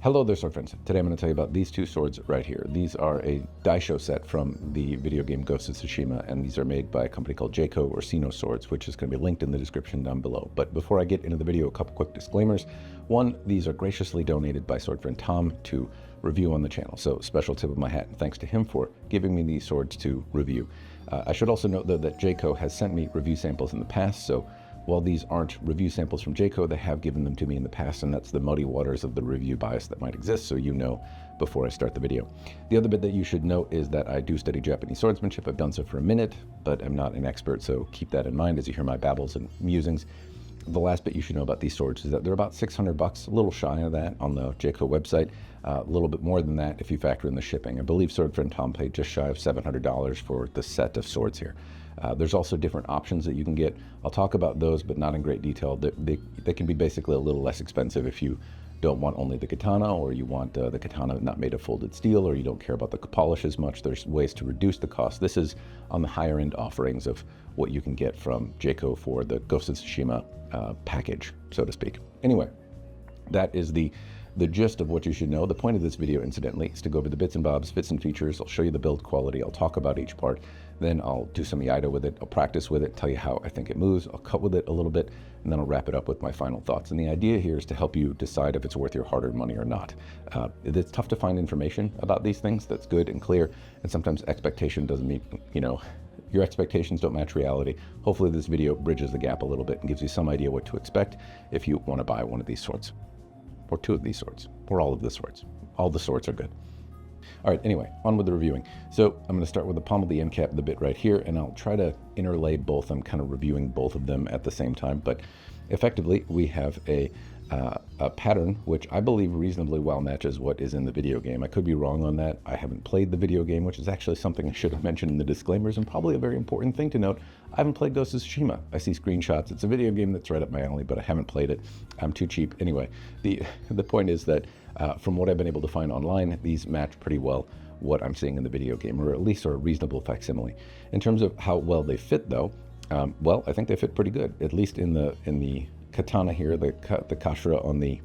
Hello there, sword friends. Today I'm going to tell you about these two swords right here. These are a daisho set from the video game Ghost of Tsushima, and these are made by a company called JKOO or Sino Swords, which is going to be linked in the description down below. But before I get into the video, a couple quick disclaimers. One, these are graciously donated by sword friend Tom to review on the channel, so special tip of my hat, and thanks to him for giving me these swords to review. I should also note, though, that JKOO has sent me review samples in the past, so while these aren't review samples from JKOO, they have given them to me in the past, and that's the muddy waters of the review bias that might exist, so you know before I start the video. The other bit that you should note is that I do study Japanese swordsmanship. I've done so for a minute, but I'm not an expert, so keep that in mind as you hear my babbles and musings. The last bit you should know about these swords is that they're about $600, a little shy of that on the JKOO website, a little bit more than that if you factor in the shipping. I believe sword friend Tom paid just shy of $700 for the set of swords here. There's also different options that you can get. I'll talk about those, but not in great detail. They can be basically a little less expensive if you don't want only the katana, or you want the katana not made of folded steel, or you don't care about the polish as much. There's ways to reduce the cost. This is on the higher end offerings of what you can get from JKOO for the Ghost of Tsushima package, so to speak. Anyway, that is the gist of what you should know. The point of this video, incidentally, is to go over the bits and bobs, fits and features. I'll show you the build quality. I'll talk about each part. Then I'll do some Iaido with it. I'll practice with it, tell you how I think it moves. I'll cut with it a little bit, and then I'll wrap it up with my final thoughts. And the idea here is to help you decide if it's worth your hard-earned money or not. It's tough to find information about these things that's good and clear, and sometimes expectation doesn't meet, your expectations don't match reality. Hopefully this video bridges the gap a little bit and gives you some idea what to expect if you want to buy one of these swords. Or two of these swords, or all of the swords. All the swords are good. All right, anyway, on with the reviewing. So I'm going to start with the pommel, the end cap, the bit right here, and I'll try to interlay both. I'm kind of reviewing both of them at the same time, but effectively we have a pattern which I believe reasonably well matches what is in the video game. I could be wrong on that. I haven't played the video game, which is actually something I should have mentioned in the disclaimers, and probably a very important thing to note. I haven't played Ghost of Tsushima. I see screenshots. It's a video game that's right up my alley, but I haven't played it. I'm too cheap. Anyway, the point is that from what I've been able to find online, these match pretty well what I'm seeing in the video game, or at least are a reasonable facsimile. In terms of how well they fit, though, well, I think they fit pretty good, at least in the katana here. The kashira on the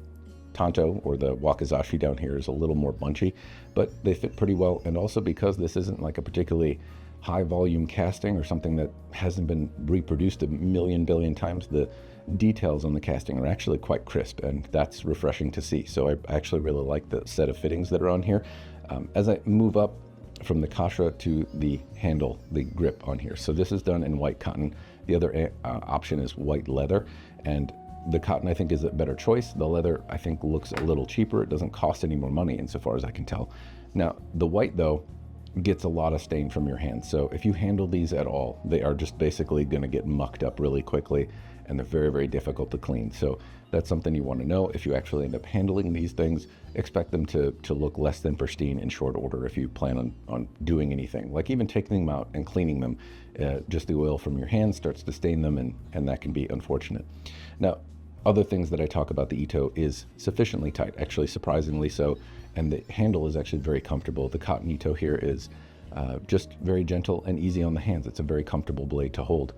tanto, or the wakizashi down here, is a little more bunchy, but they fit pretty well. And also because this isn't like a particularly high volume casting or something that hasn't been reproduced a billion times, the details on the casting are actually quite crisp, and that's refreshing to see. So I actually really like the set of fittings that are on here. As I move up from the kashira to the handle, the grip on here, so this is done in white cotton. The other option is white leather, and the cotton I think is a better choice. The leather I think looks a little cheaper. It doesn't cost any more money insofar as I can tell. Now the white, though, gets a lot of stain from your hands, so if you handle these at all, they are just basically going to get mucked up really quickly, and they're very, very difficult to clean. So that's something you want to know. If you actually end up handling these things, expect them to look less than pristine in short order if you plan on doing anything. Like even taking them out and cleaning them, just the oil from your hands starts to stain them, and that can be unfortunate. Now, other things that I talk about, the ito is sufficiently tight, actually surprisingly so, and the handle is actually very comfortable. The cotton ito here is just very gentle and easy on the hands. It's a very comfortable blade to hold.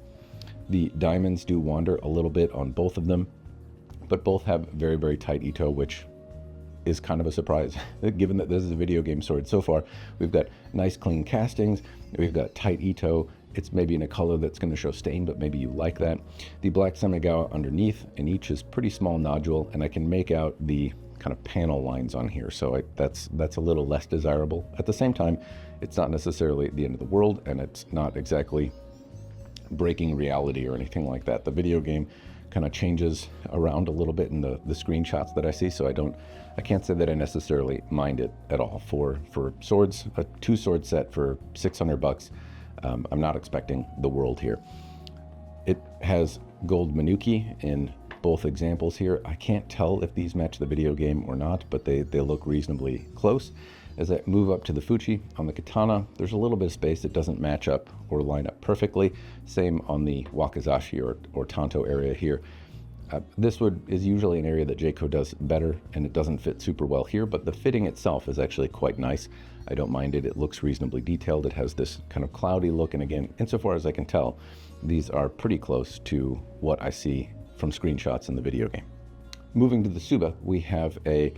The diamonds do wander a little bit on both of them, but both have very, very tight ito, which is kind of a surprise given that this is a video game sword. So far, we've got nice clean castings, we've got tight ito. It's maybe in a color that's going to show stain, but maybe you like that. The black semigawa underneath in each is pretty small nodule, and I can make out the kind of panel lines on here, so that's a little less desirable. At the same time, it's not necessarily the end of the world, and it's not exactly breaking reality or anything like that. The video game kind of changes around a little bit in the screenshots that I see, so I can't say that I necessarily mind it at all. For swords, a two-sword set for $600, I'm not expecting the world here. It has gold manuki in both examples here. I can't tell if these match the video game or not, but they look reasonably close. As I move up to the fuchi on the katana, there's a little bit of space that doesn't match up or line up perfectly. Same on the wakizashi or tanto area here. This is usually an area that JKOO does better, and it doesn't fit super well here, but the fitting itself is actually quite nice. I don't mind it. It looks reasonably detailed. It has this kind of cloudy look, and again, insofar as I can tell, these are pretty close to what I see from screenshots in the video game. Moving to the Tsuba, we have a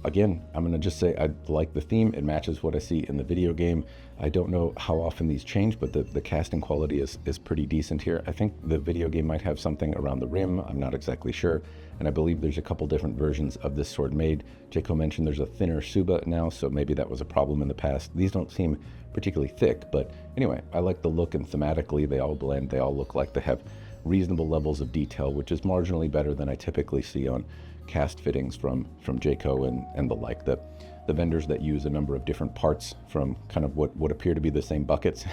again, I'm going to just say I like the theme. It matches what I see in the video game. I don't know how often these change, but the casting quality is pretty decent here. I think the video game might have something around the rim. I'm not exactly sure. And I believe there's a couple different versions of this sword made. JKOO mentioned there's a thinner Tsuba now, so maybe that was a problem in the past. These don't seem particularly thick, but anyway, I like the look, and thematically they all blend. They all look like they have reasonable levels of detail, which is marginally better than I typically see on cast fittings from JKOO and the like. The vendors that use a number of different parts from kind of what appear to be the same buckets,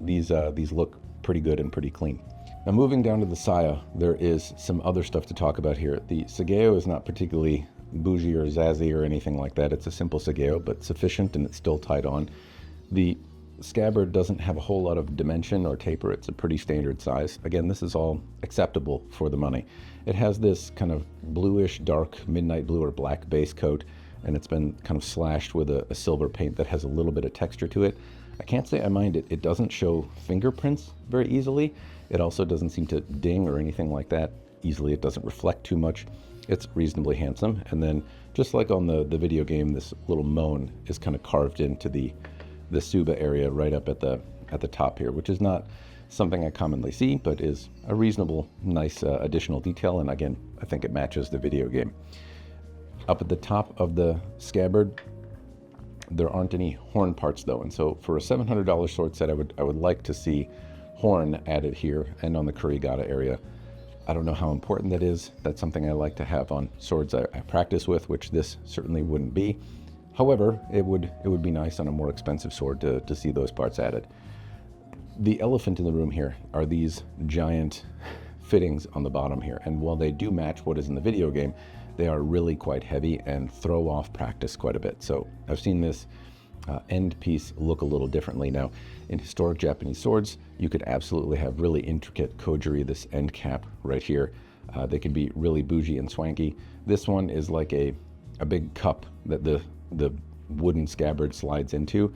these look pretty good and pretty clean. Now moving down to the saya, there is some other stuff to talk about here. The Sageo is not particularly bougie or zazzy or anything like that. It's a simple Sageo, but sufficient, and it's still tied on. The Scabbard doesn't have a whole lot of dimension or taper. It's a pretty standard size. Again, this is all acceptable for the money. It has this kind of bluish, dark, midnight blue or black base coat, and it's been kind of slashed with a silver paint that has a little bit of texture to it. I can't say I mind it. It doesn't show fingerprints very easily. It also doesn't seem to ding or anything like that easily. It doesn't reflect too much. It's reasonably handsome. And then just like on the video game, this little moan is kind of carved into the Tsuba area right up at the top here, which is not something I commonly see, but is a reasonable, nice additional detail. And again, I think it matches the video game. Up at the top of the Scabbard, there aren't any horn parts though, and so for a $700 sword set, I would like to see horn added here and on the Kurigata area. I don't know how important that is. That's something I like to have on swords I practice with, which this certainly wouldn't be. However, it would be nice on a more expensive sword to see those parts added. The elephant in the room here are these giant fittings on the bottom here, and while they do match what is in the video game, they are really quite heavy and throw off practice quite a bit. So I've seen this end piece look a little differently. Now, in historic Japanese swords, you could absolutely have really intricate kojiri, this end cap right here. They can be really bougie and swanky. This one is like a big cup that the wooden scabbard slides into.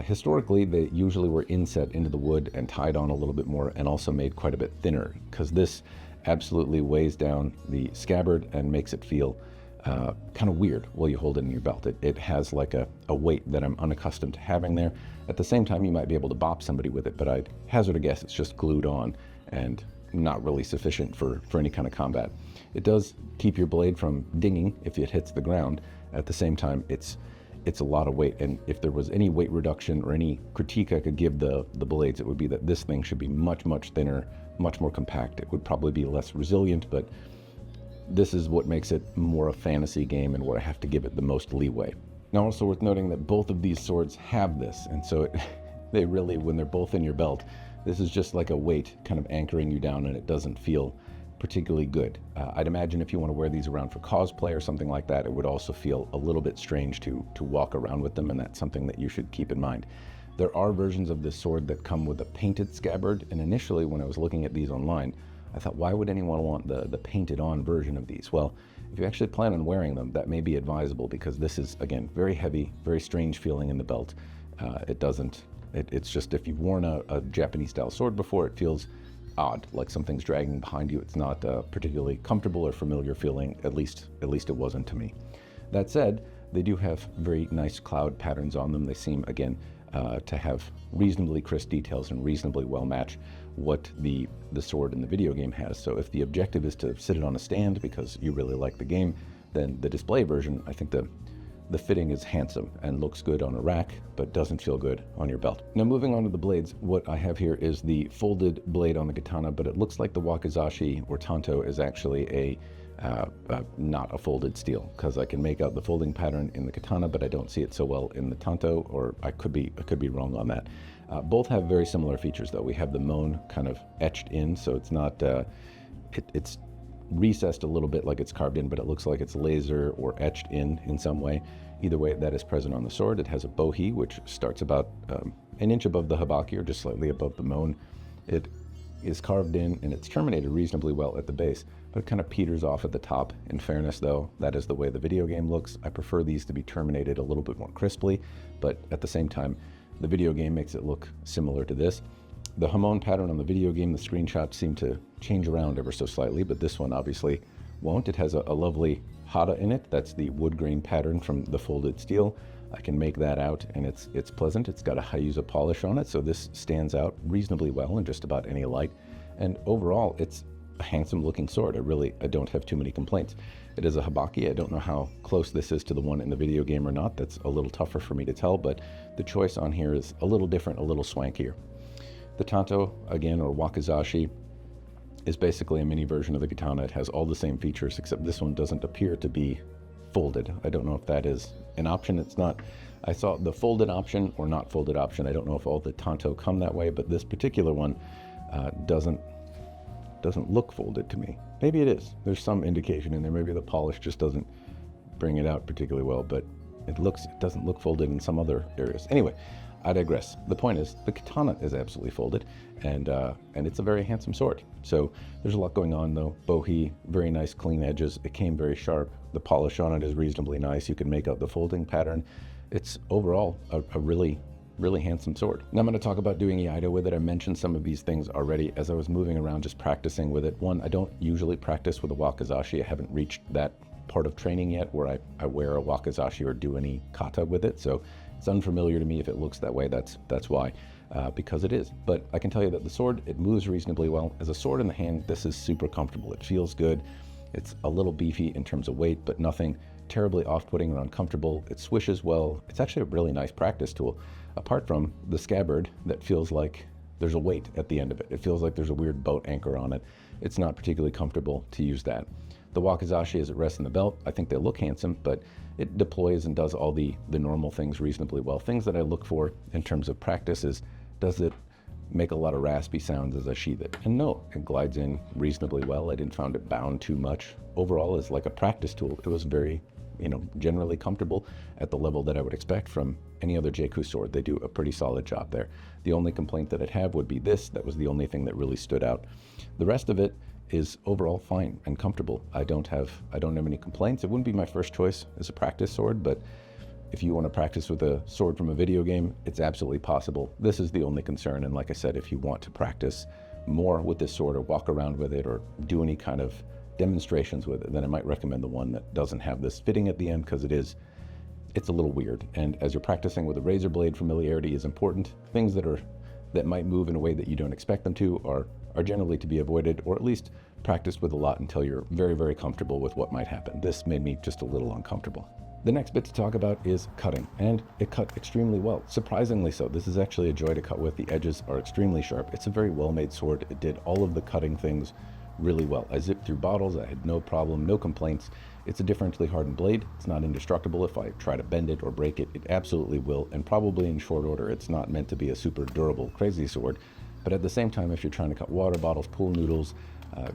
Historically, they usually were inset into the wood and tied on a little bit more, and also made quite a bit thinner, because this absolutely weighs down the scabbard and makes it feel kind of weird while you hold it in your belt. It has like a weight that I'm unaccustomed to having there. At the same time, you might be able to bop somebody with it, but I'd hazard a guess it's just glued on and not really sufficient for any kind of combat. It does keep your blade from dinging if it hits the ground. At the same time, it's a lot of weight, and if there was any weight reduction or any critique I could give the blades, it would be that this thing should be much, much thinner, much more compact. It would probably be less resilient, but this is what makes it more a fantasy game and where I have to give it the most leeway. Now, also worth noting that both of these swords have this, and so they really, when they're both in your belt, this is just like a weight kind of anchoring you down, and it doesn't feel particularly good. I'd imagine if you want to wear these around for cosplay or something like that, it would also feel a little bit strange to walk around with them, and that's something that you should keep in mind. There are versions of this sword that come with a painted scabbard, and initially when I was looking at these online, I thought, why would anyone want the painted on version of these? Well, if you actually plan on wearing them, that may be advisable, because this is, again, very heavy, very strange feeling in the belt. It's just, if you've worn a Japanese style sword before, it feels odd, like something's dragging behind you. It's not particularly comfortable or familiar feeling, at least it wasn't to me. That said, they do have very nice cloud patterns on them. They seem, again, to have reasonably crisp details and reasonably well match what the sword in the video game has. So if the objective is to sit it on a stand because you really like the game, then the display version, I think the fitting is handsome and looks good on a rack, but doesn't feel good on your belt. Now, moving on to the blades, what I have here is the folded blade on the katana, but it looks like the Wakizashi or Tanto is actually not a folded steel, because I can make out the folding pattern in the katana, but I don't see it so well in the Tanto, or I could be wrong on that. Both have very similar features, though. We have the moan kind of etched in, so it's not it's recessed a little bit like it's carved in, but it looks like it's laser or etched in some way. Either way, that is present on the sword. It has a bohi, which starts about an inch above the habaki, or just slightly above the moan. It is carved in, and it's terminated reasonably well at the base, but it kind of peters off at the top. In fairness, though, that is the way the video game looks. I prefer these to be terminated a little bit more crisply, but at the same time, the video game makes it look similar to this. The hamon pattern on the video game, the screenshots seem to change around ever so slightly, but this one obviously won't. It has a lovely hata in it. That's the wood grain pattern from the folded steel. I can make that out, and it's pleasant. It's got a Hayusa polish on it, so this stands out reasonably well in just about any light. And overall, it's a handsome looking sword. I don't have too many complaints. It is a habaki. I don't know how close this is to the one in the video game or not. That's a little tougher for me to tell, but the choice on here is a little different, a little swankier. The tanto, again, or wakizashi, is basically a mini version of the katana. It has all the same features, except this one doesn't appear to be folded. I don't know if that is an option. It's not. I saw the folded option or not folded option. I don't know if all the tanto come that way, but this particular one doesn't look folded to me. Maybe it is. There's some indication in there. Maybe the polish just doesn't bring it out particularly well, but it doesn't look folded in some other areas. Anyway, I digress. The point is, the katana is absolutely folded, and it's a very handsome sword. So there's a lot going on though. Bohi, very nice clean edges. It came very sharp. The polish on it is reasonably nice. You can make out the folding pattern. It's overall a really handsome sword. Now I'm going to talk about doing Iaido with it. I mentioned some of these things already as I was moving around just practicing with it. One, I don't usually practice with a wakizashi. I haven't reached that part of training yet where I wear a wakizashi or do any kata with it. So it's unfamiliar to me. If it looks that way, that's why, because it is. But I can tell you that the sword, it moves reasonably well. As a sword in the hand, this is super comfortable. It feels good. It's a little beefy in terms of weight, but nothing terribly off-putting or uncomfortable. It swishes well. It's actually a really nice practice tool, apart from the scabbard that feels like there's a weight at the end of it. It feels like there's a weird boat anchor on it. It's not particularly comfortable to use that. The wakizashi, as it rests in the belt, I think they look handsome, but it deploys and does all the normal things reasonably well. Things that I look for in terms of practice is, does it make a lot of raspy sounds as I sheath it? And no, it glides in reasonably well. I didn't find it bound too much. Overall, as like a practice tool, it was very, generally comfortable at the level that I would expect from any other JKOO sword. They do a pretty solid job there. The only complaint that I'd have would be this. That was the only thing that really stood out. The rest of it is overall fine and comfortable. I don't have any complaints. It wouldn't be my first choice as a practice sword, but if you want to practice with a sword from a video game, it's absolutely possible. This is the only concern, and like I said, if you want to practice more with this sword or walk around with it or do any kind of demonstrations with it, then I might recommend the one that doesn't have this fitting at the end, because it's a little weird. And as you're practicing with a razor blade, familiarity is important. Things that might move in a way that you don't expect them to are generally to be avoided, or at least practiced with a lot until you're very, very comfortable with what might happen. This made me just a little uncomfortable. The next bit to talk about is cutting, and it cut extremely well, surprisingly so. This is actually a joy to cut with. The edges are extremely sharp. It's a very well-made sword. It did all of the cutting things really well. I zipped through bottles. I had no problem, no complaints. It's a differentially hardened blade. It's not indestructible. If I try to bend it or break it, it absolutely will, and probably in short order. It's not meant to be a super durable, crazy sword. But at the same time, if you're trying to cut water bottles, pool noodles,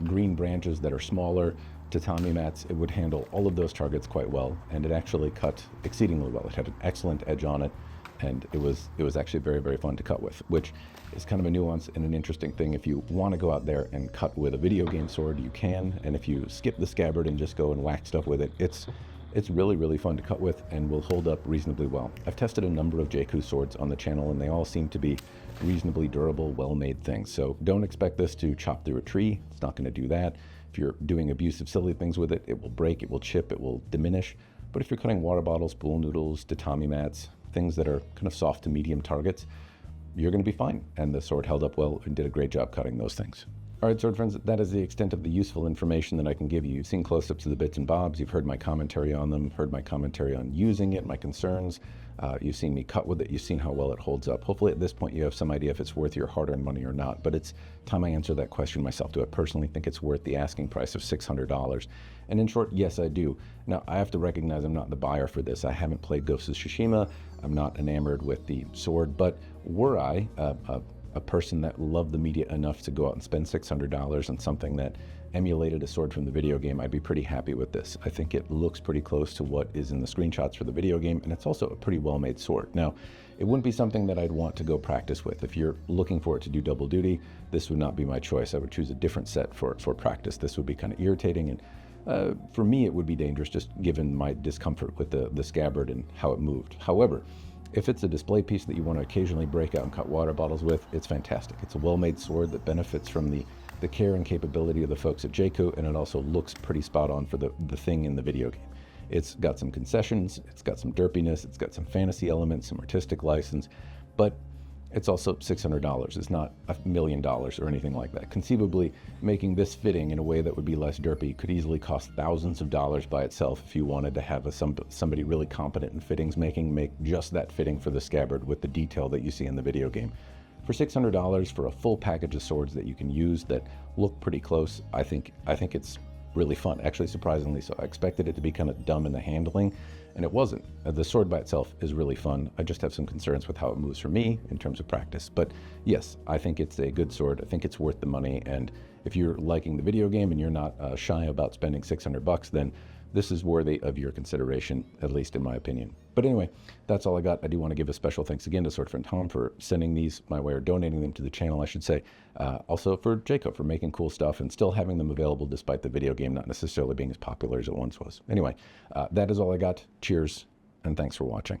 green branches that are smaller, tatami mats, it would handle all of those targets quite well, and it actually cut exceedingly well. It had an excellent edge on it, and it was actually very, very fun to cut with, which is kind of a nuance and an interesting thing. If you want to go out there and cut with a video game sword, you can, and if you skip the scabbard and just go and whack stuff with it, it's really, really fun to cut with and will hold up reasonably well. I've tested a number of JKOO swords on the channel, and they all seem to be reasonably durable, well-made things. So don't expect this to chop through a tree. It's not going to do that. If you're doing abusive, silly things with it, it will break, it will chip, it will diminish. But if you're cutting water bottles, pool noodles, tatami mats, things that are kind of soft to medium targets, you're going to be fine. And the sword held up well and did a great job cutting those things. All right, sword friends, that is the extent of the useful information that I can give you. You've seen close-ups of the bits and bobs. You've heard my commentary on them, heard my commentary on using it, my concerns. You've seen me cut with it. You've seen how well it holds up. Hopefully at this point you have some idea if it's worth your hard-earned money or not, but it's time I answer that question myself. Do I personally think it's worth the asking price of $600? And in short, yes, I do. Now, I have to recognize I'm not the buyer for this. I haven't played Ghost of Tsushima. I'm not enamored with the sword, but were I a person that loved the media enough to go out and spend $600 on something that emulated a sword from the video game, I'd be pretty happy with this. I think it looks pretty close to what is in the screenshots for the video game, and it's also a pretty well-made sword. Now, it wouldn't be something that I'd want to go practice with. If you're looking for it to do double duty, this would not be my choice. I would choose a different set for practice. This would be kind of irritating, and for me it would be dangerous just given my discomfort with the scabbard and how it moved. However, if it's a display piece that you want to occasionally break out and cut water bottles with, it's fantastic. It's a well-made sword that benefits from the care and capability of the folks at JKOO, and it also looks pretty spot on for the thing in the video game. It's got some concessions, it's got some derpiness, it's got some fantasy elements, some artistic license, but it's also $600. It's not $1 million or anything like that. Conceivably, making this fitting in a way that would be less derpy could easily cost thousands of dollars by itself if you wanted to have somebody really competent in fittings making make just that fitting for the scabbard with the detail that you see in the video game. For $600 for a full package of swords that you can use that look pretty close, I think it's really fun, actually surprisingly so. I expected it to be kind of dumb in the handling, and it wasn't. The sword by itself is really fun. I just have some concerns with how it moves for me in terms of practice. But yes, I think it's a good sword. I think it's worth the money, and if you're liking the video game and you're not shy about spending $600, then this is worthy of your consideration, at least in my opinion. But anyway, that's all I got. I do want to give a special thanks again to Sword Friend Tom for sending these my way, or donating them to the channel, I should say. Also for JKOO for making cool stuff and still having them available despite the video game not necessarily being as popular as it once was. Anyway, that is all I got. Cheers, and thanks for watching.